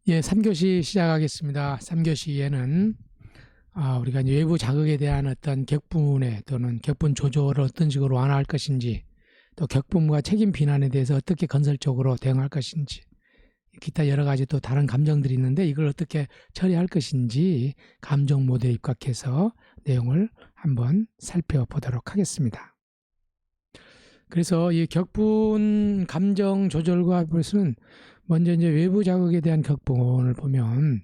예, 3교시 시작하겠습니다. 3교시에는 우리가 이제 외부 자극에 대한 어떤 격분에 또는 격분 조절을 어떤 식으로 완화할 것인지, 또 격분과 책임 비난에 대해서 어떻게 건설적으로 대응할 것인지, 기타 여러 가지 또 다른 감정들이 있는데 이걸 어떻게 처리할 것인지 감정 모드에 입각해서 내용을 한번 살펴보도록 하겠습니다. 그래서 이 격분 감정 조절과 벌써는 먼저 이제 외부 자극에 대한 격분을 보면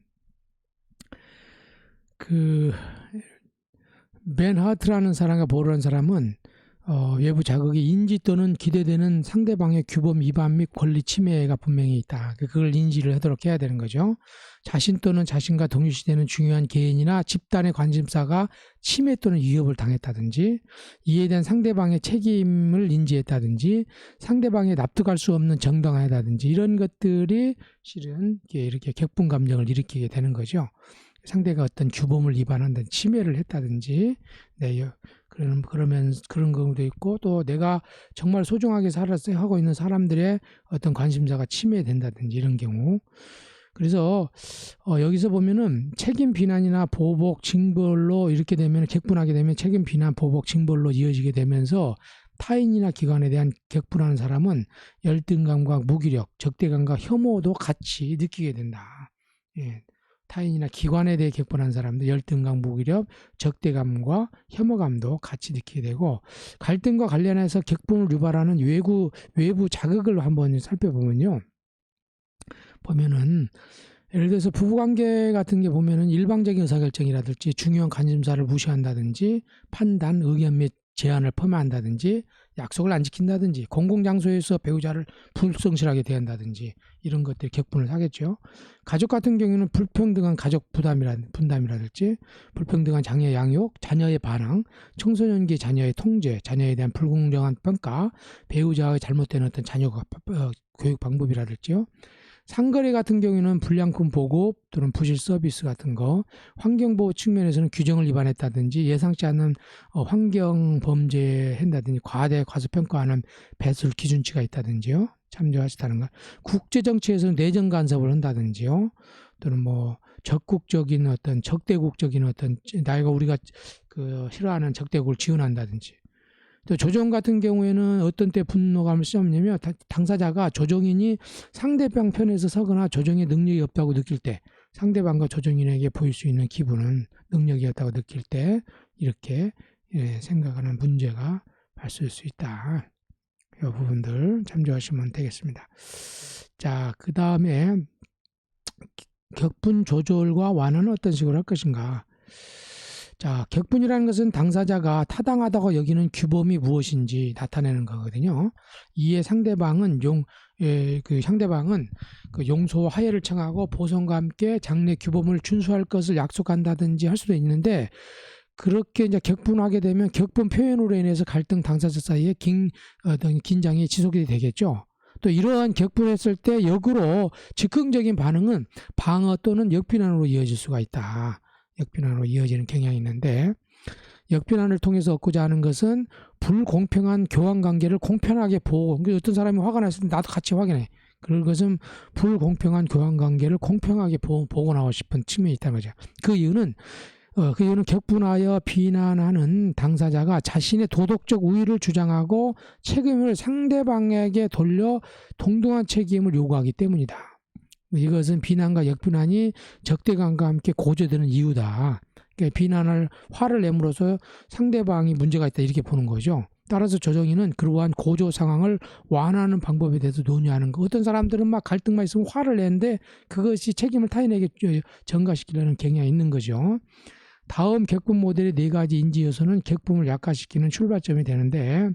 맨 하트라는 사람과 보르라는 사람은 외부 자극이 인지 또는 기대되는 상대방의 규범 위반 및 권리 침해가 분명히 있다. 그걸 인지를 하도록 해야 되는 거죠. 자신 또는 자신과 동일시되는 중요한 개인이나 집단의 관심사가 침해 또는 위협을 당했다든지, 이에 대한 상대방의 책임을 인지했다든지, 상대방이 납득할 수 없는 정당하다든지, 이런 것들이 실은 이렇게 격분 감정을 일으키게 되는 거죠. 상대가 어떤 규범을 위반한다든지 침해를 했다든지, 그러면 그런 경우도 있고, 또 내가 정말 소중하게 살았어야 하고 있는 사람들의 어떤 관심사가 침해된다든지 이런 경우. 그래서 여기서 보면은 책임 비난이나 보복 징벌로 이렇게 되면 격분하게 되면 책임 비난 보복 징벌로 이어지게 되면서 타인이나 기관에 대한 격분하는 사람은 열등감과 무기력, 적대감과 혐오도 같이 느끼게 된다. 예. 타인이나 기관에 대해 격분한 사람들 열등감, 무기력, 적대감과 혐오감도 같이 느끼게 되고, 갈등과 관련해서 격분을 유발하는 외부 자극을 한번 살펴보면요. 보면은 예를 들어서 부부관계 같은 게 보면은 일방적인 의사결정이라든지 중요한 관심사를 무시한다든지 판단, 의견 및 제안을 폄하한다든지 약속을 안 지킨다든지 공공장소에서 배우자를 불성실하게 대한다든지 이런 것들이 격분을 하겠죠. 가족 같은 경우는 불평등한 가족 분담이라든지 불평등한 장애 양육, 자녀의 반항, 청소년기 자녀의 통제, 자녀에 대한 불공정한 평가, 배우자의 잘못된 어떤 자녀 교육 방법이라든지요. 상거래 같은 경우에는 불량품 보급 또는 부실 서비스 같은 거, 환경보호 측면에서는 규정을 위반했다든지 예상치 않은 환경 범죄한다든지 과대 과소평가하는 배출 기준치가 있다든지요. 참조하시다는 거. 국제정치에서는 내정 간섭을 한다든지요. 또는 뭐 적극적인 어떤 적대국적인 어떤 우리가 싫어하는 적대국을 지원한다든지. 또 조정 같은 경우에는 어떤 때 분노감을 시작하냐면 당사자가 조정인이 상대방 편에서 서거나 조정의 능력이 없다고 느낄 때, 상대방과 조정인에게 보일 수 있는 기분은 능력이 없다고 느낄 때 이렇게 생각하는 문제가 발생할 수 있다. 이 부분들 참조하시면 되겠습니다. 자, 그 다음에 격분 조절과 완화는 어떤 식으로 할 것인가. 자, 격분이라는 것은 당사자가 타당하다고 여기는 규범이 무엇인지 나타내는 거거든요. 이에 상대방은 용서와 화해를 청하고 보상과 함께 장래 규범을 준수할 것을 약속한다든지 할 수도 있는데, 그렇게 이제 격분하게 되면 격분 표현으로 인해서 갈등 당사자 사이에 긴장이 지속이 되겠죠. 또 이러한 격분했을 때 역으로 즉흥적인 반응은 방어 또는 역비난으로 이어질 수가 있다. 역비난으로 이어지는 경향이 있는데, 역비난을 통해서 얻고자 하는 것은 불공평한 교환관계를 공평하게 보고, 어떤 사람이 화가 났을 때 나도 같이 확인해. 그런 것은 불공평한 교환관계를 공평하게 보고 나오고 싶은 측면이 있다는 거죠. 그 이유는 격분하여 비난하는 당사자가 자신의 도덕적 우위를 주장하고 책임을 상대방에게 돌려 동등한 책임을 요구하기 때문이다. 이것은 비난과 역비난이 적대감과 함께 고조되는 이유다. 그러니까 화를 내므로써 상대방이 문제가 있다 이렇게 보는 거죠. 따라서 조정인은 그러한 고조 상황을 완화하는 방법에 대해서 논의하는 거. 어떤 사람들은 막 갈등만 있으면 화를 내는데 그것이 책임을 타인에게 전가시키려는 경향이 있는 거죠. 다음 격분 모델의 4가지 인지 요소는 격분을 약화시키는 출발점이 되는데,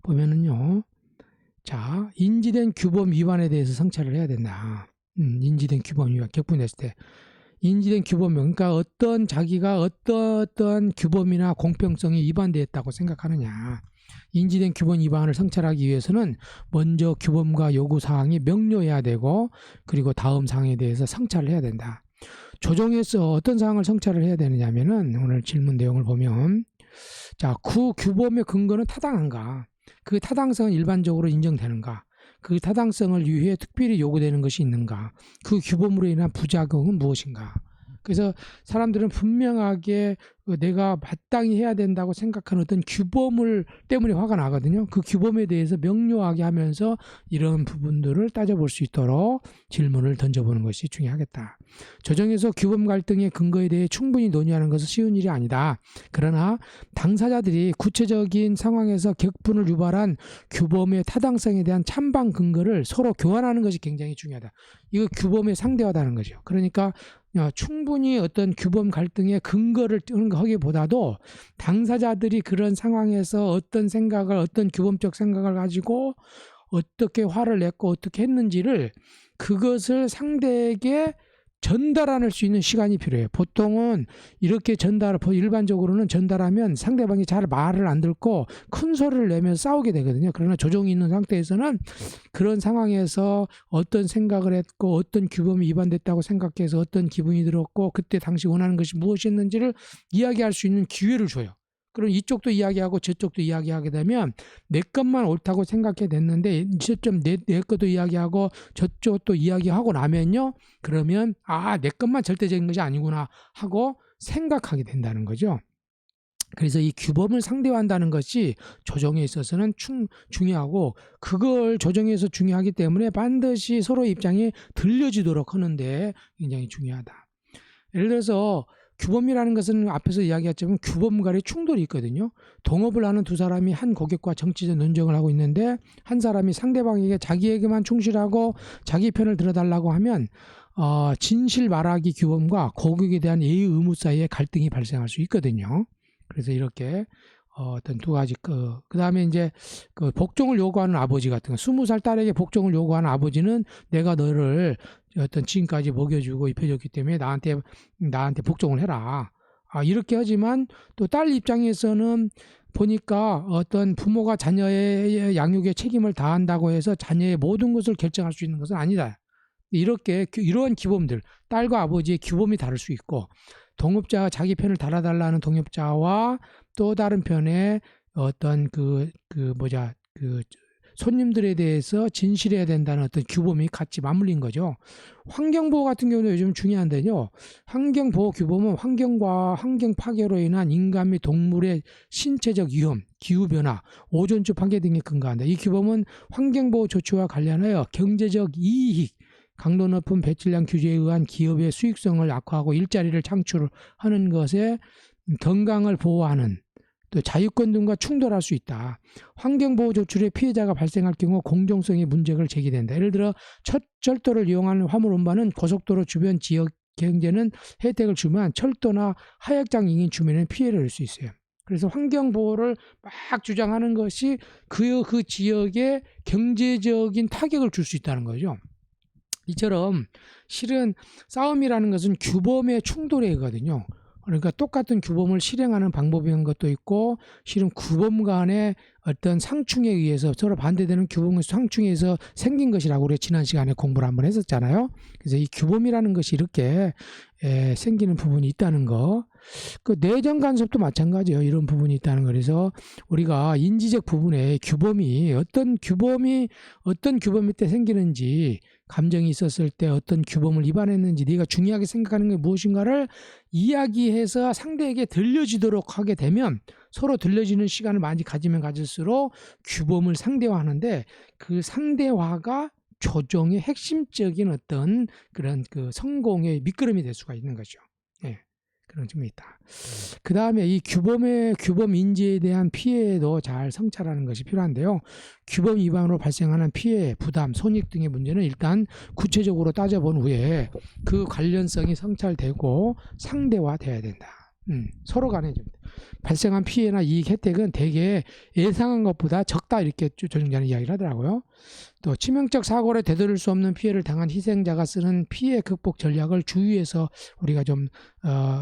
보면은요. 자, 인지된 규범 위반에 대해서 성찰을 해야 된다. 인지된 규범 위반, 격분했을 때. 인지된 규범, 그러니까 자기가 어떤 규범이나 공평성이 위반되었다고 생각하느냐. 인지된 규범 위반을 성찰하기 위해서는 먼저 규범과 요구 사항이 명료해야 되고, 그리고 다음 사항에 대해서 성찰을 해야 된다. 조정에서 어떤 사항을 성찰을 해야 되느냐면은, 오늘 질문 내용을 보면, 자, 그 규범의 근거는 타당한가? 그 타당성은 일반적으로 인정되는가? 그 타당성을 위해 특별히 요구되는 것이 있는가? 그 규범으로 인한 부작용은 무엇인가? 그래서 사람들은 분명하게 내가 마땅히 해야 된다고 생각하는 어떤 규범을 때문에 화가 나거든요. 그 규범에 대해서 명료하게 하면서 이런 부분들을 따져볼 수 있도록 질문을 던져보는 것이 중요하겠다. 조정에서 규범 갈등의 근거에 대해 충분히 논의하는 것은 쉬운 일이 아니다. 그러나 당사자들이 구체적인 상황에서 격분을 유발한 규범의 타당성에 대한 찬반 근거를 서로 교환하는 것이 굉장히 중요하다. 이거 규범의 상대화다는 거죠. 그러니까 충분히 어떤 규범 갈등의 근거를 하기보다도 당사자들이 그런 상황에서 어떤 생각을, 어떤 규범적 생각을 가지고 어떻게 화를 냈고 어떻게 했는지를 그것을 상대에게 전달할 수 있는 시간이 필요해요. 보통은 이렇게 일반적으로는 전달하면 상대방이 잘 말을 안 듣고 큰 소리를 내면서 싸우게 되거든요. 그러나 조정이 있는 상태에서는 그런 상황에서 어떤 생각을 했고 어떤 규범이 위반됐다고 생각해서 어떤 기분이 들었고 그때 당시 원하는 것이 무엇이었는지를 이야기할 수 있는 기회를 줘요. 그럼 이쪽도 이야기하고 저쪽도 이야기하게 되면 내 것만 옳다고 생각해 됐는데 시점 내 것도 이야기하고 저쪽도 이야기하고 나면요. 그러면 내 것만 절대적인 것이 아니구나 하고 생각하게 된다는 거죠. 그래서 이 규범을 상대화한다는 것이 조정에 있어서는 중요하고 그걸 조정에서 중요하기 때문에 반드시 서로의 입장이 들려지도록 하는데 굉장히 중요하다. 예를 들어서 규범이라는 것은 앞에서 이야기했지만 규범 간의 충돌이 있거든요. 동업을 하는 두 사람이 한 고객과 정치적 논쟁을 하고 있는데 한 사람이 상대방에게 자기에게만 충실하고 자기 편을 들어달라고 하면 진실 말하기 규범과 고객에 대한 예의 의무 사이에 갈등이 발생할 수 있거든요. 그래서 이렇게 어떤 두 가지 그 다음에 이제 그 복종을 요구하는 아버지 같은 거 20살 딸에게 복종을 요구하는 아버지는 내가 너를 어떤 지금까지 먹여주고 입혀줬기 때문에 나한테 복종을 해라. 이렇게 하지만 또 딸 입장에서는 보니까 어떤 부모가 자녀의 양육에 책임을 다한다고 해서 자녀의 모든 것을 결정할 수 있는 것은 아니다. 이러한 규범들, 딸과 아버지의 규범이 다를 수 있고 동업자가 자기 편을 달아달라는 동업자와 또 다른 편에 어떤 손님들에 대해서 진실해야 된다는 어떤 규범이 같이 맞물린 거죠. 환경보호 같은 경우는 요즘 중요한데요. 환경보호 규범은 환경과 환경 파괴로 인한 인간 및 동물의 신체적 위험, 기후변화, 오존층 파괴 등에 근거한다. 이 규범은 환경보호 조치와 관련하여 경제적 이익, 강도 높은 배출량 규제에 의한 기업의 수익성을 악화하고 일자리를 창출하는 것에 건강을 보호하는 또 자유권 등과 충돌할 수 있다. 환경보호 조치의 피해자가 발생할 경우 공정성의 문제가 제기된다. 예를 들어 철도를 이용하는 화물 운반은 고속도로 주변 지역 경제는 혜택을 주면 철도나 하역장 인근 주민은 피해를 줄 수 있어요. 그래서 환경보호를 막 주장하는 것이 그 지역에 경제적인 타격을 줄 수 있다는 거죠. 이처럼 실은 싸움이라는 것은 규범의 충돌에 의거든요. 그러니까 똑같은 규범을 실행하는 방법인 것도 있고 실은 규범 간의 어떤 상충에 의해서 서로 반대되는 규범의 상충에 의해서 생긴 것이라고 우리 지난 시간에 공부를 한번 했었잖아요. 그래서 이 규범이라는 것이 이렇게 생기는 부분이 있다는 거. 그 내정 간섭도 마찬가지예요. 이런 부분이 있다는 거. 그래서 우리가 인지적 부분에 어떤 규범이 때 생기는지 감정이 있었을 때 어떤 규범을 위반했는지 네가 중요하게 생각하는 게 무엇인가를 이야기해서 상대에게 들려지도록 하게 되면 서로 들려지는 시간을 많이 가지면 가질수록 규범을 상대화하는데 그 상대화가 조정의 핵심적인 어떤 그런 그 성공의 밑거름이 될 수가 있는 거죠. 예. 그런 점이 있다. 그 다음에 이 규범 인지에 대한 피해도 잘 성찰하는 것이 필요한데요. 규범 위반으로 발생하는 피해, 부담, 손익 등의 문제는 일단 구체적으로 따져본 후에 그 관련성이 성찰되고 상대화돼야 된다. 서로 간에 좀 발생한 피해나 이익 혜택은 대개 예상한 것보다 적다 이렇게 조정자는 이야기를 하더라고요. 또 치명적 사고를 되돌릴 수 없는 피해를 당한 희생자가 쓰는 피해 극복 전략을 주의해서 우리가 좀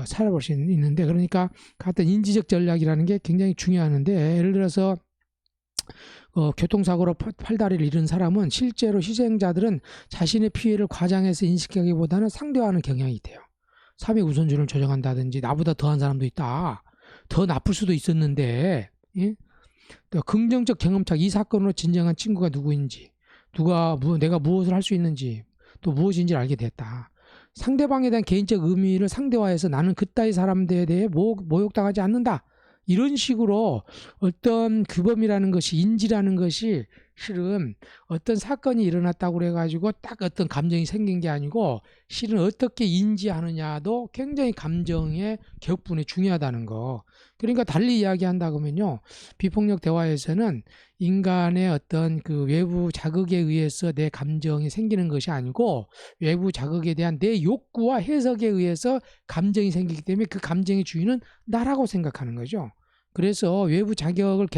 살아볼 수 있는데 그러니까 같은 인지적 전략이라는 게 굉장히 중요한데 예를 들어서 교통사고로 팔다리를 잃은 사람은 실제로 희생자들은 자신의 피해를 과장해서 인식하기보다는 상대화하는 경향이 있대요. 사회 우선순위를 조정한다든지 나보다 더한 사람도 있다. 더 나쁠 수도 있었는데 예? 또 긍정적 경험착 이 사건으로 진정한 친구가 누구인지 내가 무엇을 할 수 있는지 또 무엇인지를 알게 됐다. 상대방에 대한 개인적 의미를 상대화해서 나는 그따위 사람들에 대해 모욕당하지 않는다. 이런 식으로 어떤 규범이라는 것이, 인지라는 것이 실은 어떤 사건이 일어났다고 그래가지고 딱 어떤 감정이 생긴 게 아니고 실은 어떻게 인지하느냐도 굉장히 감정의 격분이 중요하다는 거. 그러니까 달리 이야기한다 그러면요, 비폭력 대화에서는 인간의 어떤 그 외부 자극에 의해서 내 감정이 생기는 것이 아니고 외부 자극에 대한 내 욕구와 해석에 의해서 감정이 생기기 때문에 그 감정의 주인은 나라고 생각하는 거죠. 그래서 외부 자극을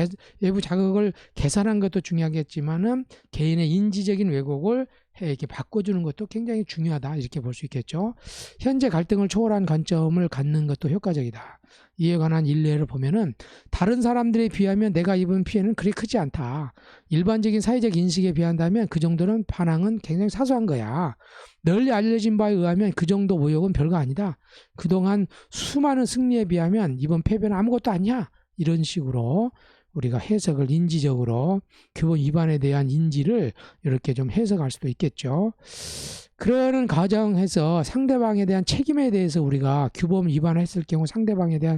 계산한 것도 중요하겠지만은 개인의 인지적인 왜곡을 이렇게 바꿔주는 것도 굉장히 중요하다, 이렇게 볼 수 있겠죠. 현재 갈등을 초월한 관점을 갖는 것도 효과적이다. 이에 관한 일례를 보면은 다른 사람들에 비하면 내가 입은 피해는 그리 크지 않다. 일반적인 사회적 인식에 비한다면 그 정도는 반항은 굉장히 사소한 거야. 널리 알려진 바에 의하면 그 정도 모욕은 별거 아니다. 그동안 수많은 승리에 비하면 이번 패배는 아무것도 아니야. 이런 식으로 우리가 해석을 인지적으로 규범 위반에 대한 인지를 이렇게 좀 해석할 수도 있겠죠. 그러는 과정에서 상대방에 대한 책임에 대해서 우리가 규범 위반했을 경우 상대방에 대한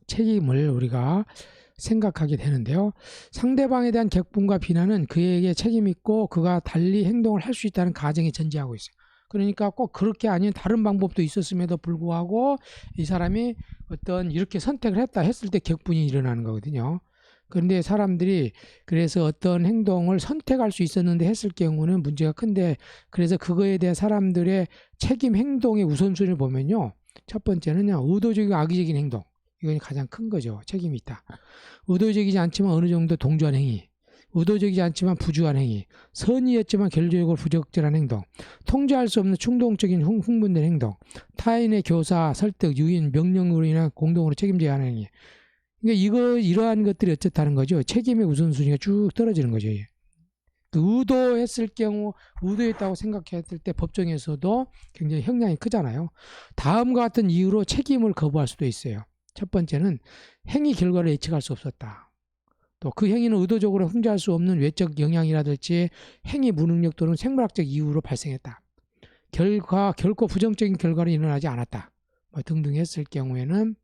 책임을 우리가 생각하게 되는데요. 상대방에 대한 격분과 비난은 그에게 책임 있고 그가 달리 행동을 할 수 있다는 가정에 전제하고 있어요. 그러니까 꼭 그렇게 아닌 다른 방법도 있었음에도 불구하고 이 사람이 어떤 이렇게 선택을 했을 때 격분이 일어나는 거거든요. 그런데 사람들이 그래서 어떤 행동을 선택할 수 있었는데 했을 경우는 문제가 큰데, 그래서 그거에 대한 사람들의 책임 행동의 우선순위를 보면요, 첫 번째는요, 의도적이고 악의적인 행동. 이건 가장 큰 거죠. 책임이 있다. 의도적이지 않지만 어느 정도 동조한 행위, 의도적이지 않지만 부주한 행위, 선의였지만 결정적으로 부적절한 행동, 통제할 수 없는 충동적인 흥분된 행동, 타인의 교사, 설득, 유인, 명령으로 인한 공동으로 책임져야 하는 행위. 그러니까 이러한 것들이 어쨌다는 거죠. 책임의 우선순위가 쭉 떨어지는 거죠. 의도했을 경우, 의도했다고 생각했을 때 법정에서도 굉장히 형량이 크잖아요. 다음과 같은 이유로 책임을 거부할 수도 있어요. 첫 번째는 행위 결과를 예측할 수 없었다. 또 그 행위는 의도적으로 통제할 수 없는 외적 영향이라든지 행위 무능력 또는 생물학적 이유로 발생했다. 결코 부정적인 결과는 일어나지 않았다. 등등 했을 경우에는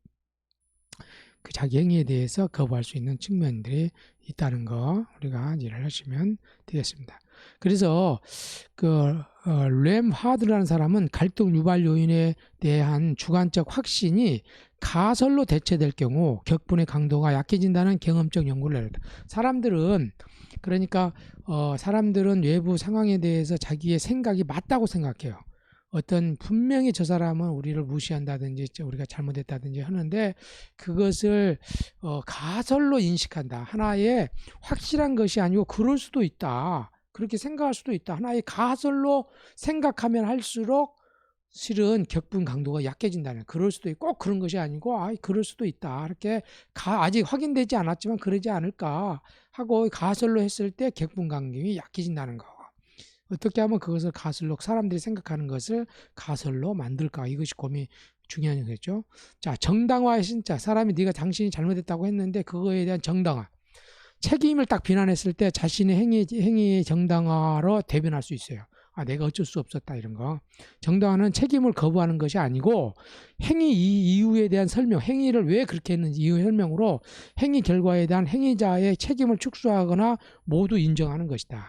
그 자기 행위에 대해서 거부할 수 있는 측면들이 있다는 거 우리가 이해를 하시면 되겠습니다. 그래서 램 하드라는 사람은 갈등 유발 요인에 대한 주관적 확신이 가설로 대체될 경우 격분의 강도가 약해진다는 경험적 연구를 내렸다. 사람들은 외부 상황에 대해서 자기의 생각이 맞다고 생각해요. 분명히 저 사람은 우리를 무시한다든지 우리가 잘못했다든지 하는데 그것을 가설로 인식한다. 하나의 확실한 것이 아니고 그럴 수도 있다. 그렇게 생각할 수도 있다. 하나의 가설로 생각하면 할수록 실은 격분 강도가 약해진다는, 그럴 수도 있고 꼭 그런 것이 아니고 그럴 수도 있다. 이렇게 아직 확인되지 않았지만 그러지 않을까 하고 가설로 했을 때 격분 강도가 약해진다는 거. 어떻게 하면 그것을 가설로, 사람들이 생각하는 것을 가설로 만들까, 이것이 중요한 거겠죠. 자, 정당화의 신자, 사람이 당신이 잘못했다고 했는데 그거에 대한 정당화, 책임을 딱 비난했을 때 자신의 행위의 정당화로 대변할 수 있어요. 내가 어쩔 수 없었다, 이런 거. 정당화는 책임을 거부하는 것이 아니고 행위 이유에 대한 설명, 행위를 왜 그렇게 했는지 이유 설명으로 행위 결과에 대한 행위자의 책임을 축소하거나 모두 인정하는 것이다.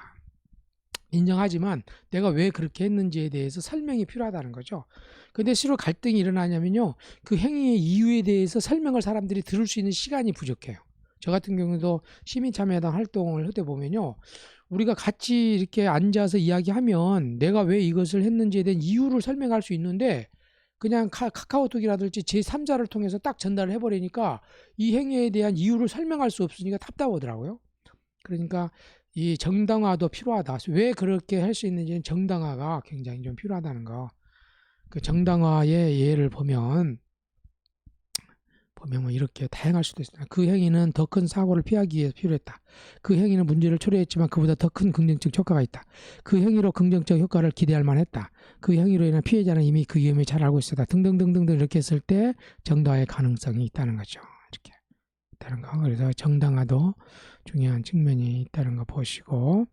인정하지만 내가 왜 그렇게 했는지에 대해서 설명이 필요하다는 거죠. 근데 실로 갈등이 일어나냐면요, 그 행위의 이유에 대해서 설명을 사람들이 들을 수 있는 시간이 부족해요. 저 같은 경우도 시민참여당 활동을 하다 보면요, 우리가 같이 이렇게 앉아서 이야기하면 내가 왜 이것을 했는지에 대한 이유를 설명할 수 있는데 그냥 카카오톡이라든지 제3자를 통해서 딱 전달을 해버리니까 이 행위에 대한 이유를 설명할 수 없으니까 답답하더라고요. 그러니까 이 정당화도 필요하다. 왜 그렇게 할 수 있는지는 정당화가 굉장히 좀 필요하다는 거. 그 정당화의 예를 보면 이렇게 다양할 수도 있습니다. 그 행위는 더 큰 사고를 피하기 위해 필요했다. 그 행위는 문제를 초래했지만 그보다 더 큰 긍정적 효과가 있다. 그 행위로 긍정적 효과를 기대할 만했다. 그 행위로 인한 피해자는 이미 그 위험을 잘 알고 있었다. 등등등등 이렇게 했을 때 정당화의 가능성이 있다는 거죠. 이렇게 있다는 거. 그래서 정당화도 중요한 측면이 있다는 거 보시고,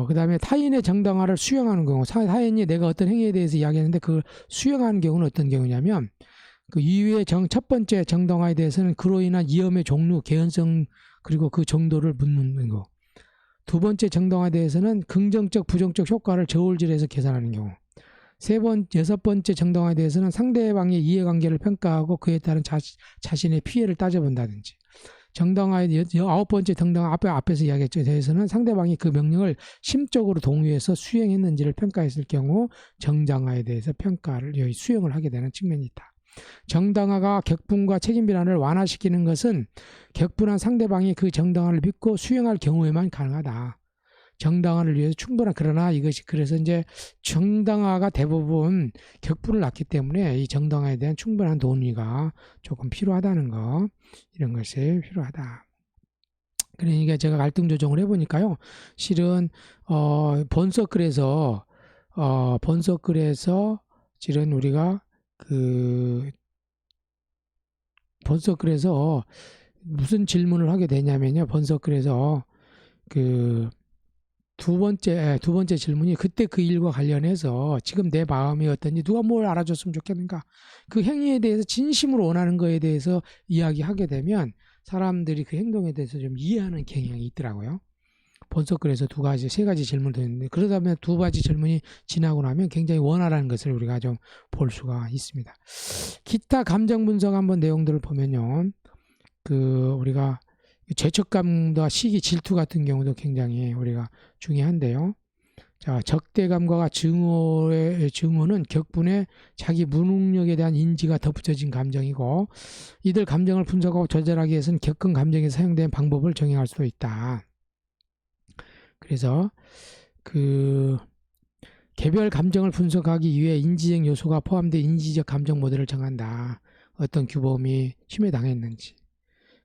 그다음에 타인의 정당화를 수용하는 경우, 타인이 내가 어떤 행위에 대해서 이야기하는데 그걸 수용하는 경우는 어떤 경우냐면 그 이후에 첫 번째 정당화에 대해서는 그로 인한 위험의 종류, 개연성 그리고 그 정도를 묻는 거. 두 번째 정당화에 대해서는 긍정적, 부정적 효과를 저울질해서 계산하는 경우. 여섯 번째 정당화에 대해서는 상대방의 이해관계를 평가하고 그에 따른 자신의 피해를 따져본다든지. 정당화의 아홉 번째 정당화 앞에서 이야기했죠. 대해서는 상대방이 그 명령을 심적으로 동의해서 수행했는지를 평가했을 경우 정당화에 대해서 평가를 수용을 하게 되는 측면이 있다. 정당화가 격분과 책임 비난을 완화시키는 것은 격분한 상대방이 그 정당화를 믿고 수용할 경우에만 가능하다. 정당화를 위해서 충분한 그러나 이것이 그래서 이제 정당화가 대부분 격분을 낳기 때문에 이 정당화에 대한 충분한 논의가 조금 필요하다는 거 이런 것이 필요하다. 그러니까 제가 갈등 조정을 해보니까요, 실은 본서클에서 실은 우리가 그 본서클에서 무슨 질문을 하게 되냐면요, 본서클에서 그 두 번째 질문이 그때 그 일과 관련해서 지금 내 마음이 어떤지 누가 뭘 알아줬으면 좋겠는가, 그 행위에 대해서 진심으로 원하는 거에 대해서 이야기하게 되면 사람들이 그 행동에 대해서 좀 이해하는 경향이 있더라고요. 본서클에서 세 가지 질문을 드렸는데 그러다 보면 두 가지 질문이 지나고 나면 굉장히 원활한 것을 우리가 좀 볼 수가 있습니다. 기타 감정 분석 한번 내용들을 보면요, 우리가 죄책감과 시기, 질투 같은 경우도 굉장히 우리가 중요한데요. 자, 적대감과 증오는 격분에 자기 무능력에 대한 인지가 덧붙여진 감정이고, 이들 감정을 분석하고 조절하기 위해서는 겪은 감정에 사용된 방법을 정의할 수도 있다. 그래서 개별 감정을 분석하기 위해 인지적 요소가 포함된 인지적 감정 모델을 정한다. 어떤 규범이 침해당했는지.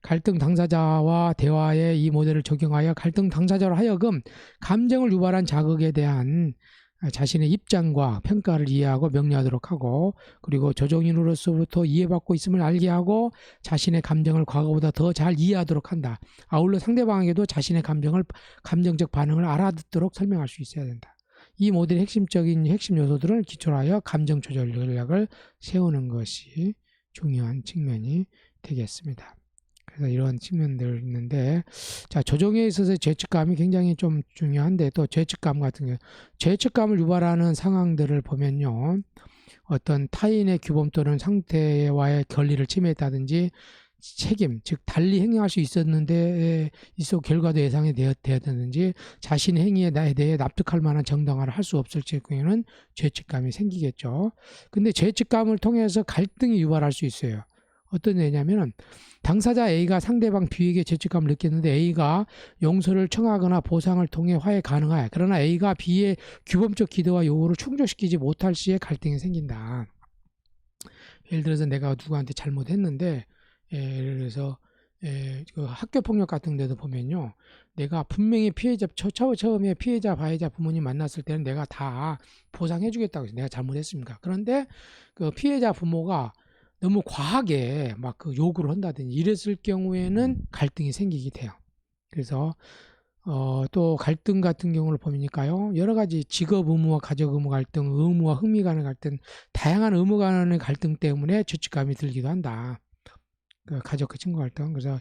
갈등 당사자와 대화에 이 모델을 적용하여 갈등 당사자로 하여금 감정을 유발한 자극에 대한 자신의 입장과 평가를 이해하고 명료하도록 하고, 그리고 조정인으로서부터 이해받고 있음을 알게 하고 자신의 감정을 과거보다 더 잘 이해하도록 한다. 아울러 상대방에게도 자신의 감정적 반응을 알아듣도록 설명할 수 있어야 된다. 이 모델의 핵심 요소들을 기초로 하여 감정 조절 전략을 세우는 것이 중요한 측면이 되겠습니다. 그래서 이런 측면들이 있는데, 자, 조정에 있어서 죄책감이 굉장히 좀 중요한데, 또 죄책감 같은 경우, 죄책감을 유발하는 상황들을 보면요, 어떤 타인의 규범 또는 상태와의 권리를 침해했다든지, 책임, 즉 달리 행동할 수 있었는데 결과도 예상이 되었다든지, 자신의 행위에 대해 납득할 만한 정당화를 할 수 없을 경우에는 죄책감이 생기겠죠. 근데 죄책감을 통해서 갈등이 유발할 수 있어요. 어떤 예냐면은 당사자 A가 상대방 B에게 죄책감을 느꼈는데 A가 용서를 청하거나 보상을 통해 화해 가능하여, 그러나 A가 B의 규범적 기대와 요구를 충족시키지 못할 시에 갈등이 생긴다. 예를 들어서 내가 누구한테 잘못했는데, 예를 들어서 그 학교 폭력 같은 데도 보면요, 내가 분명히 처음에 피해자 가해자 부모님 만났을 때는 내가 다 보상해 주겠다고 해서 내가 잘못했습니까? 그런데 그 피해자 부모가 너무 과하게 막 그 요구를 한다든지 이랬을 경우에는 갈등이 생기게 돼요. 그래서 또 갈등 같은 경우를 보니까요, 여러 가지 직업 의무와 가족 의무 갈등, 의무와 흥미 간의 갈등, 다양한 의무 간의 갈등 때문에 죄책감이 들기도 한다. 가족과 친구 갈등. 그래서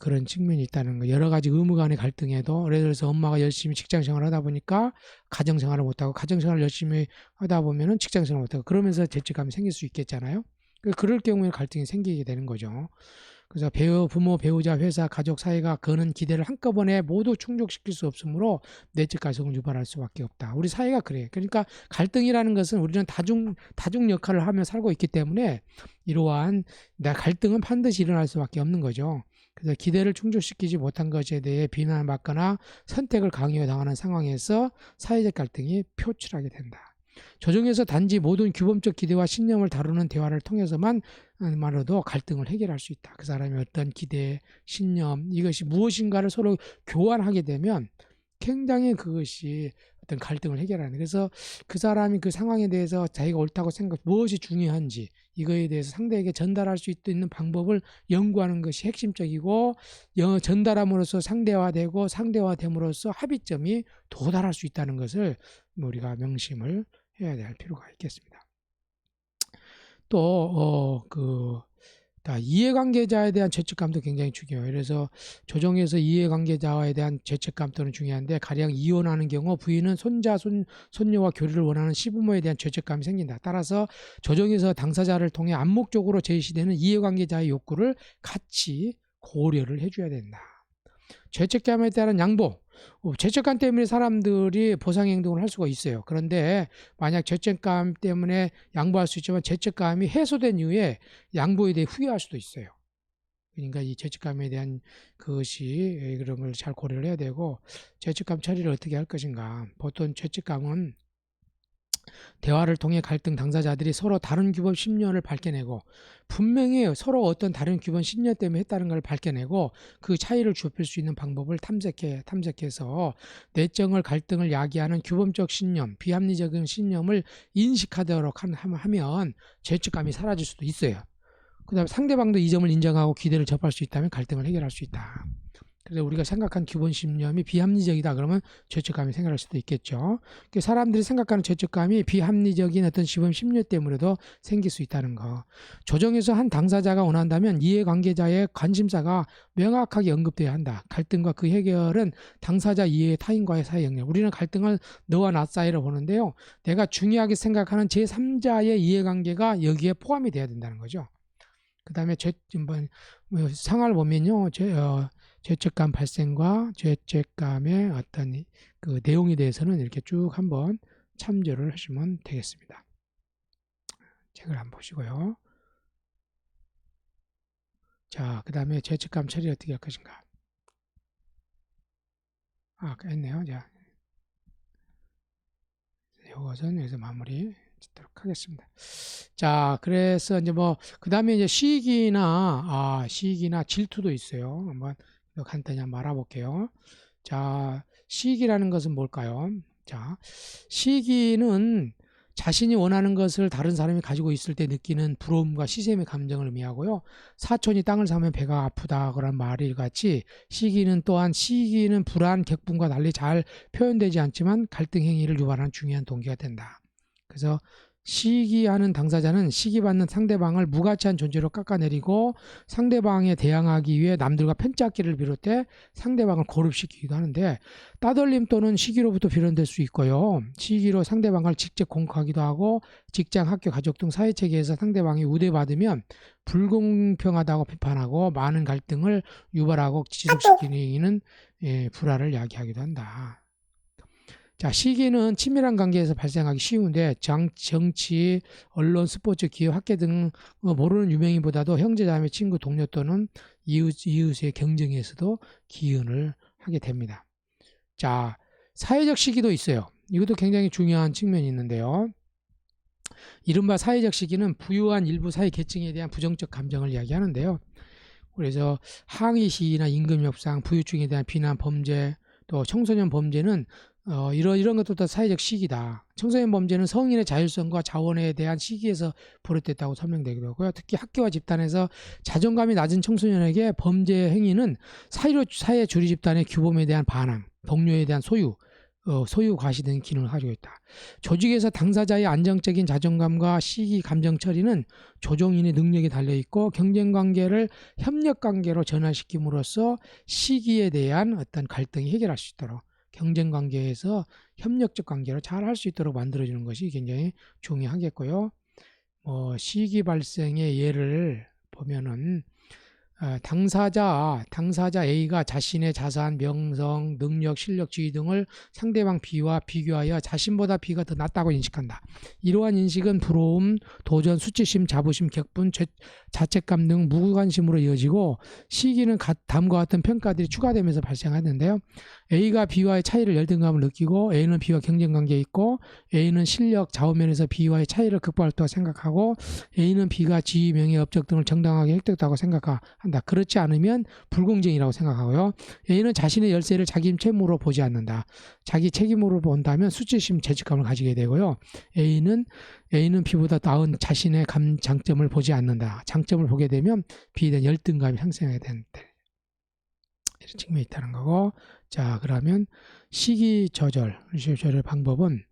그런 측면이 있다는 거. 여러 가지 의무 간의 갈등에도, 예를 들어서 엄마가 열심히 직장 생활을 하다 보니까 가정 생활을 못하고, 가정 생활을 열심히 하다 보면은 직장 생활을 못하고, 그러면서 죄책감이 생길 수 있겠잖아요. 그럴 경우에 갈등이 생기게 되는 거죠. 그래서 부모, 배우자, 회사, 가족, 사회가 거는 기대를 한꺼번에 모두 충족시킬 수 없으므로 내적 갈등을 유발할 수밖에 없다. 우리 사회가 그래요. 그러니까 갈등이라는 것은 우리는 다중 역할을 하며 살고 있기 때문에 이러한 갈등은 반드시 일어날 수밖에 없는 거죠. 그래서 기대를 충족시키지 못한 것에 대해 비난을 받거나 선택을 강요당하는 상황에서 사회적 갈등이 표출하게 된다. 조정에서 단지 모든 규범적 기대와 신념을 다루는 대화를 통해서만 말로도 갈등을 해결할 수 있다. 그 사람이 어떤 기대, 신념, 이것이 무엇인가를 서로 교환하게 되면 굉장히 그것이 어떤 갈등을 해결하는. 그래서 그 사람이 그 상황에 대해서 자기가 옳다고 생각, 무엇이 중요한지 이거에 대해서 상대에게 전달할 수 있는 방법을 연구하는 것이 핵심적이고, 전달함으로써 상대화되고 상대화됨으로써 합의점이 도달할 수 있다는 것을 우리가 명심을 해야 될 필요가 있겠습니다. 또 이해관계자에 대한 죄책감도 굉장히 중요해요. 그래서 조정에서 이해관계자에 대한 죄책감 또는 중요한데, 가령 이혼하는 경우 부인은 손녀와 교류를 원하는 시부모에 대한 죄책감이 생긴다. 따라서 조정에서 당사자를 통해 암묵적으로 제시되는 이해관계자의 욕구를 같이 고려를 해줘야 된다. 죄책감에 따른 양보. 죄책감 때문에 사람들이 보상행동을 할 수가 있어요. 그런데 만약 죄책감 때문에 양보할 수 있지만 죄책감이 해소된 이후에 양보에 대해 후회할 수도 있어요. 그러니까 이 죄책감에 대한 그것이, 그런 걸 잘 고려를 해야 되고, 죄책감 처리를 어떻게 할 것인가. 보통 죄책감은 대화를 통해 갈등 당사자들이 서로 다른 규범 신념을 밝혀내고, 분명히 서로 어떤 다른 규범 신념 때문에 했다는 걸 밝혀내고 그 차이를 좁힐 수 있는 방법을 탐색해서 내정을 갈등을 야기하는 규범적 신념, 비합리적인 신념을 인식하도록 하면 죄책감이 사라질 수도 있어요. 그 다음에 상대방도 이 점을 인정하고 기대를 접할 수 있다면 갈등을 해결할 수 있다. 그래서 우리가 생각한 기본 신념이 비합리적이다 그러면 죄책감이 생겨날 수도 있겠죠. 사람들이 생각하는 죄책감이 비합리적인 어떤 시범 심리 때문에도 생길 수 있다는 거. 조정에서 한 당사자가 원한다면 이해관계자의 관심사가 명확하게 언급돼야 한다. 갈등과 그 해결은 당사자 이해 타인과의 사이 영역. 우리는 갈등을 너와 나 사이로 보는데요, 내가 중요하게 생각하는 제3자의 이해관계가 여기에 포함이 돼야 된다는 거죠. 그 다음에 상황을 보면요, 죄책감 발생과 죄책감의 어떤 그 내용에 대해서는 이렇게 쭉 한번 참조를 하시면 되겠습니다. 책을 한번 보시고요. 자, 그 다음에 죄책감 처리를 어떻게 할 것인가. 했네요. 자, 이것은 여기서 마무리 짓도록 하겠습니다. 자, 그래서 이제 그 다음에 이제 시기나 질투도 있어요. 한번 간단히 한번 알아볼게요. 자, 시기라는 것은 뭘까요? 자, 시기는 자신이 원하는 것을 다른 사람이 가지고 있을 때 느끼는 부러움과 시샘의 감정을 의미하고요. 사촌이 땅을 사면 배가 아프다 그런 말이 같이 시기는 불안, 격분과 달리 잘 표현되지 않지만 갈등 행위를 유발하는 중요한 동기가 된다. 그래서 시기하는 당사자는 시기받는 상대방을 무가치한 존재로 깎아내리고 상대방에 대항하기 위해 남들과 편짝기를 비롯해 상대방을 고립시키기도 하는데, 따돌림 또는 시기로부터 비롯될 수 있고요. 시기로 상대방을 직접 공격하기도 하고, 직장, 학교, 가족 등 사회체계에서 상대방이 우대받으면 불공평하다고 비판하고 많은 갈등을 유발하고 지속시키는 불화를 야기하기도 한다. 자, 시기는 친밀한 관계에서 발생하기 쉬운데 정치, 언론, 스포츠, 기업, 학계 등 모르는 유명인보다도 형제자매, 친구, 동료 또는 이웃의 경쟁에서도 기인을 하게 됩니다. 자, 사회적 시기도 있어요. 이것도 굉장히 중요한 측면이 있는데요. 이른바 사회적 시기는 부유한 일부 사회 계층에 대한 부정적 감정을 이야기하는데요. 그래서 항의 시위나 임금 협상, 부유층에 대한 비난, 범죄, 또 청소년 범죄는 이런 것도 다 사회적 시기다. 청소년 범죄는 성인의 자율성과 자원에 대한 시기에서 비롯됐다고 설명되기도 하고요. 특히 학교와 집단에서 자존감이 낮은 청소년에게 범죄 행위는 사회 주류 집단의 규범에 대한 반항, 동료에 대한 소유 과시 등 기능을 가지고 있다. 조직에서 당사자의 안정적인 자존감과 시기 감정 처리는 조정인의 능력에 달려있고, 경쟁관계를 협력관계로 전환시킴으로써 시기에 대한 어떤 갈등이 해결할 수 있도록, 경쟁관계에서 협력적 관계로 잘 할 수 있도록 만들어주는 것이 굉장히 중요하겠고요. 시기 발생의 예를 보면은 당사자 A가 자신의 자산, 명성, 능력, 실력, 지위 등을 상대방 B와 비교하여 자신보다 B가 더 낫다고 인식한다. 이러한 인식은 부러움, 도전, 수치심, 자부심, 격분, 자책감 등 무관심으로 이어지고, 시기는 다음과 같은 평가들이 추가되면서 발생하는데요. A가 B와의 차이를 열등감을 느끼고 A는 B와 경쟁관계에 있고 A는 실력, 좌우면에서 B와의 차이를 극복할 생각하고 A는 B가 지위, 명예, 업적 등을 정당하게 획득했다고 생각한다. 그렇지 않으면 불공정이라고 생각하고요. A는 자신의 열쇠를 자기 책임으로 보지 않는다. 자기 책임으로 본다면 수치심, 죄책감을 가지게 되고요. A는 B보다 나은 자신의 장점을 보지 않는다. 장점을 보게 되면 B에 대한 열등감이 상승하게 되는 이런 측면이 있다는 거고. 자, 그러면 시기 조절 방법은,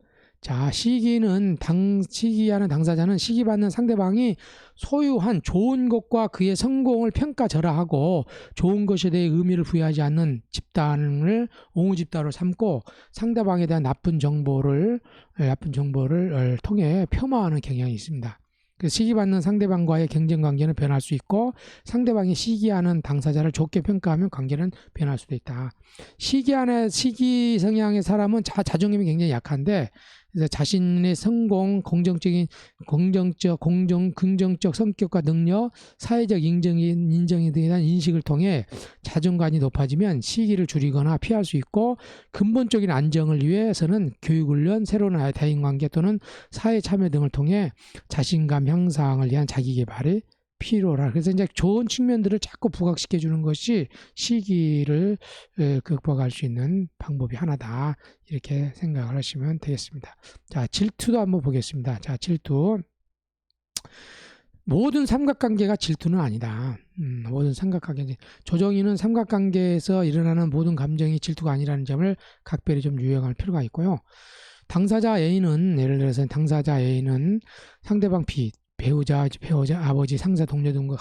자, 시기하는 당사자는 시기받는 상대방이 소유한 좋은 것과 그의 성공을 평가절하하고 좋은 것에 대해 의미를 부여하지 않는 집단을 옹호 집단으로 삼고 상대방에 대한 나쁜 정보를 통해 폄하하는 경향이 있습니다. 시기받는 상대방과의 경쟁관계는 변할 수 있고 상대방이 시기하는 당사자를 좋게 평가하면 관계는 변할 수도 있다. 시기 성향의 사람은 자존감이 굉장히 약한데, 그래서 자신의 성공, 긍정적 성격과 능력, 사회적 인정에 대한 인식을 통해 자존감이 높아지면 시기를 줄이거나 피할 수 있고, 근본적인 안정을 위해서는 교육훈련, 새로운 대인관계 또는 사회 참여 등을 통해 자신감 향상을 위한 자기개발이 필요라. 그래서 이제 좋은 측면들을 자꾸 부각시켜 주는 것이 시기를 극복할 수 있는 방법이 하나다. 이렇게 생각을 하시면 되겠습니다. 자, 질투도 한번 보겠습니다. 자, 질투. 모든 삼각관계가 질투는 아니다. 모든 삼각관계. 조정희는 삼각관계에서 일어나는 모든 감정이 질투가 아니라는 점을 각별히 좀 유념할 필요가 있고요. 당사자 A는, 예를 들어서 당사자 A는 상대방 B, 배우자, 아버지, 상사, 동료 등과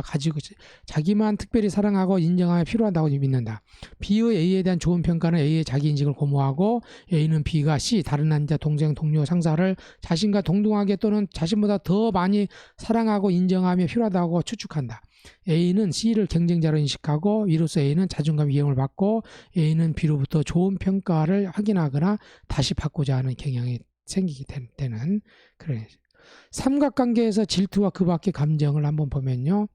가지고 자기만 특별히 사랑하고 인정하여 필요하다고 믿는다. B의 A에 대한 좋은 평가는 A의 자기인식을 고무하고 A는 B가 C, 다른 남자, 동생, 동료, 상사를 자신과 동등하게 또는 자신보다 더 많이 사랑하고 인정하며 필요하다고 추측한다. A는 C를 경쟁자로 인식하고 이로써 A는 자존감 위험을 받고 A는 B로부터 좋은 평가를 확인하거나 다시 받고자 하는 경향이 생기게 되는 그런 삼각관계에서 질투와 그 밖의 감정을 한번 보면은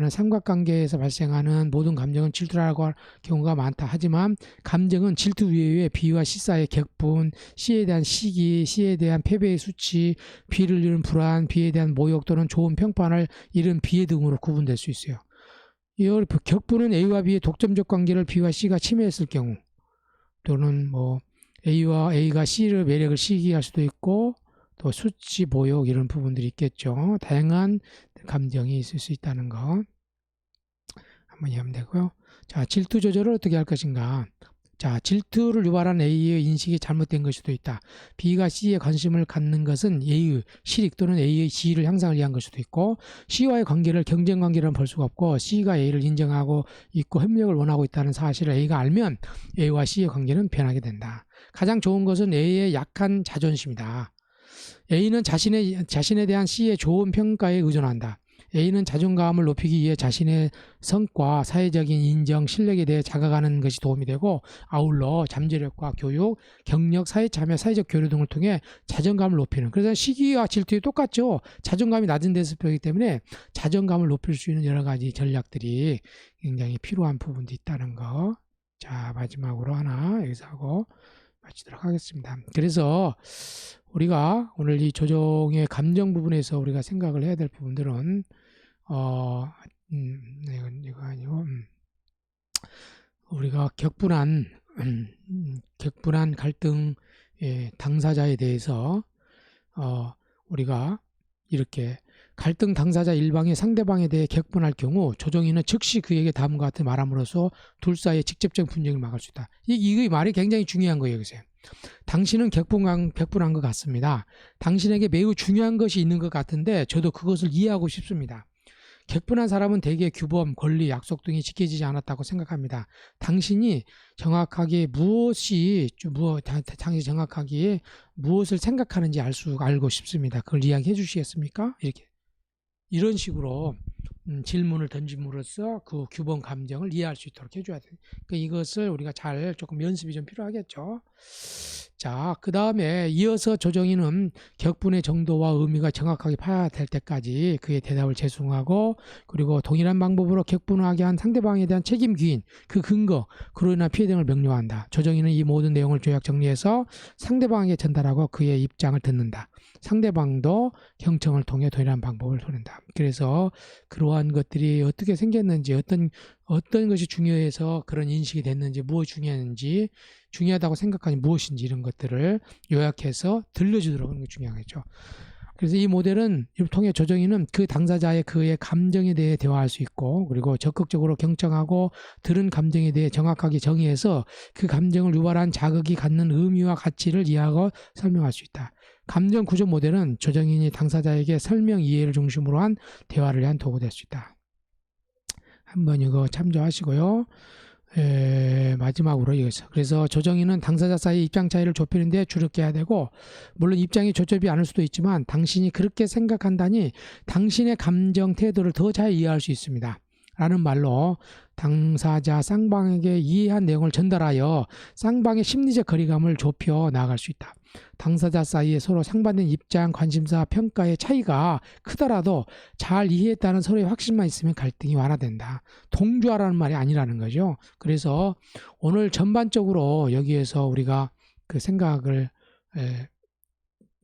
삼각관계에서 발생하는 모든 감정은 질투라고 할 경우가 많다. 하지만 감정은 질투 위에 B와 C 사이의 격분, C에 대한 시기, C에 대한 패배의 수치, B를 잃은 불안, B에 대한 모욕 또는 좋은 평판을 잃은 비애 등으로 구분될 수 있어요. 이 격분은 A와 B의 독점적 관계를 B와 C가 침해했을 경우, 또는 A가 C를 매력을 시기할 수도 있고, 또 수치, 모욕 이런 부분들이 있겠죠. 다양한 감정이 있을 수 있다는 거 한번 이해하면 되고요. 자, 질투 조절을 어떻게 할 것인가. 자, 질투를 유발한 A의 인식이 잘못된 것일 수도 있다. B가 C에 관심을 갖는 것은 A의 실익 또는 A의 지위를 향상을 위한 것일 수도 있고, C와의 관계를 경쟁관계로는 볼 수가 없고 C가 A를 인정하고 있고 협력을 원하고 있다는 사실을 A가 알면 A와 C의 관계는 변하게 된다. 가장 좋은 것은 A의 약한 자존심이다. A는 자신에 대한 C의 좋은 평가에 의존한다. A는 자존감을 높이기 위해 자신의 성과, 사회적인 인정, 실력에 대해 자각하는 것이 도움이 되고, 아울러 잠재력과 교육, 경력, 사회 참여, 사회적 교류 등을 통해 자존감을 높이는, 그래서 시기와 질투이 똑같죠. 자존감이 낮은 데서 배우기 때문에 자존감을 높일 수 있는 여러 가지 전략들이 굉장히 필요한 부분도 있다는 거. 자, 마지막으로 하나 여기서 하고 마치도록 하겠습니다. 그래서 우리가 오늘 이 조정의 감정 부분에서 우리가 생각을 해야 될 부분들은 이거 아니고 우리가 격분한 갈등 당사자에 대해서 우리가 이렇게 갈등 당사자 일방이 상대방에 대해 격분할 경우 조정희는 즉시 그에게 다음과 같은 말함으로써 둘 사이의 직접적 분쟁을 막을 수 있다. 이 말이 굉장히 중요한 거예요. 여기서. 당신은 격분한 것 같습니다. 당신에게 매우 중요한 것이 있는 것 같은데 저도 그것을 이해하고 싶습니다. 격분한 사람은 대개 규범, 권리, 약속 등이 지켜지지 않았다고 생각합니다. 당신이 정확하게 무엇을 생각하는지 알고 싶습니다. 그걸 이야기해 주시겠습니까? 이런 식으로 질문을 던짐으로써 그 규범 감정을 이해할 수 있도록 해줘야 돼요. 그러니까 이것을 우리가 잘 조금 연습이 좀 필요하겠죠. 자, 그 다음에 이어서 조정인은 격분의 정도와 의미가 정확하게 파악될 때까지 그의 대답을 재述하고, 그리고 동일한 방법으로 격분하게 한 상대방에 대한 책임 기인, 그 근거, 그로 인한 피해 등을 명료한다. 조정인은 이 모든 내용을 요약 정리해서 상대방에게 전달하고 그의 입장을 듣는다. 상대방도 경청을 통해 동일한 방법을 소른다. 그래서 그러한 것들이 어떻게 생겼는지, 어떤 것이 중요해서 그런 인식이 됐는지, 무엇이 중요했는지, 중요하다고 생각하니 무엇인지, 이런 것들을 요약해서 들려주도록 하는 게 중요하겠죠. 그래서 이 모델은 이를 통해 조정인은 그 당사자의 그의 감정에 대해 대화할 수 있고, 그리고 적극적으로 경청하고 들은 감정에 대해 정확하게 정의해서 그 감정을 유발한 자극이 갖는 의미와 가치를 이해하고 설명할 수 있다. 감정 구조 모델은 조정인이 당사자에게 설명 이해를 중심으로 한 대화를 위한 도구 될 수 있다. 한번 이거 참조하시고요. 마지막으로 이거죠. 그래서 조정인은 당사자 사이 입장 차이를 좁히는 데 주력해야 되고, 물론 입장이 좁지 않을 수도 있지만 당신이 그렇게 생각한다니 당신의 감정 태도를 더 잘 이해할 수 있습니다. 라는 말로 당사자 쌍방에게 이해한 내용을 전달하여 쌍방의 심리적 거리감을 좁혀 나아갈 수 있다. 당사자 사이에 서로 상반된 입장, 관심사, 평가의 차이가 크더라도 잘 이해했다는 서로의 확신만 있으면 갈등이 완화된다. 동조하라는 말이 아니라는 거죠. 그래서 오늘 전반적으로 여기에서 우리가 그 생각을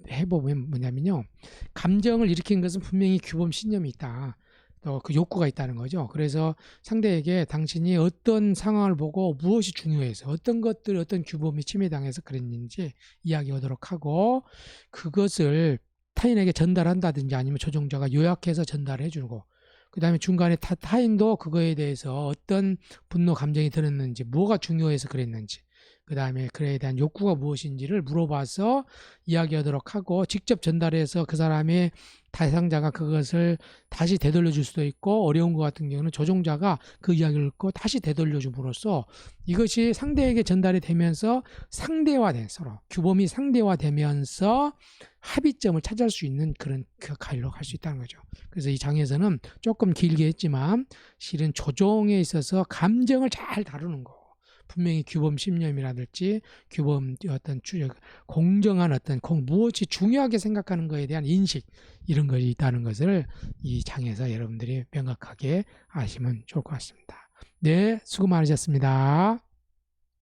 해보면 뭐냐면요, 감정을 일으킨 것은 분명히 규범 신념이 있다. 또 그 욕구가 있다는 거죠. 그래서 상대에게 당신이 어떤 상황을 보고 무엇이 중요해서 어떤 것들, 어떤 규범이 침해당해서 그랬는지 이야기하도록 하고, 그것을 타인에게 전달한다든지 아니면 조종자가 요약해서 전달해 주고, 그 다음에 중간에 타인도 그거에 대해서 어떤 분노 감정이 들었는지, 뭐가 중요해서 그랬는지, 그 다음에 그에 대한 욕구가 무엇인지를 물어봐서 이야기하도록 하고, 직접 전달해서 그 사람의 대상자가 그것을 다시 되돌려 줄 수도 있고, 어려운 것 같은 경우는 조종자가 그 이야기를 듣고 다시 되돌려 줌으로써 이것이 상대에게 전달이 되면서 상대화된, 서로 규범이 상대화되면서 합의점을 찾을 수 있는 그런 가일로 갈 수 있다는 거죠. 그래서 이 장에서는 조금 길게 했지만 실은 조종에 있어서 감정을 잘 다루는 거, 분명히 규범 신념이라든지 규범 어떤 공정한 어떤 무엇이 중요하게 생각하는 것에 대한 인식, 이런 것이 있다는 것을 이 장에서 여러분들이 명확하게 아시면 좋을 것 같습니다. 네, 수고 많으셨습니다.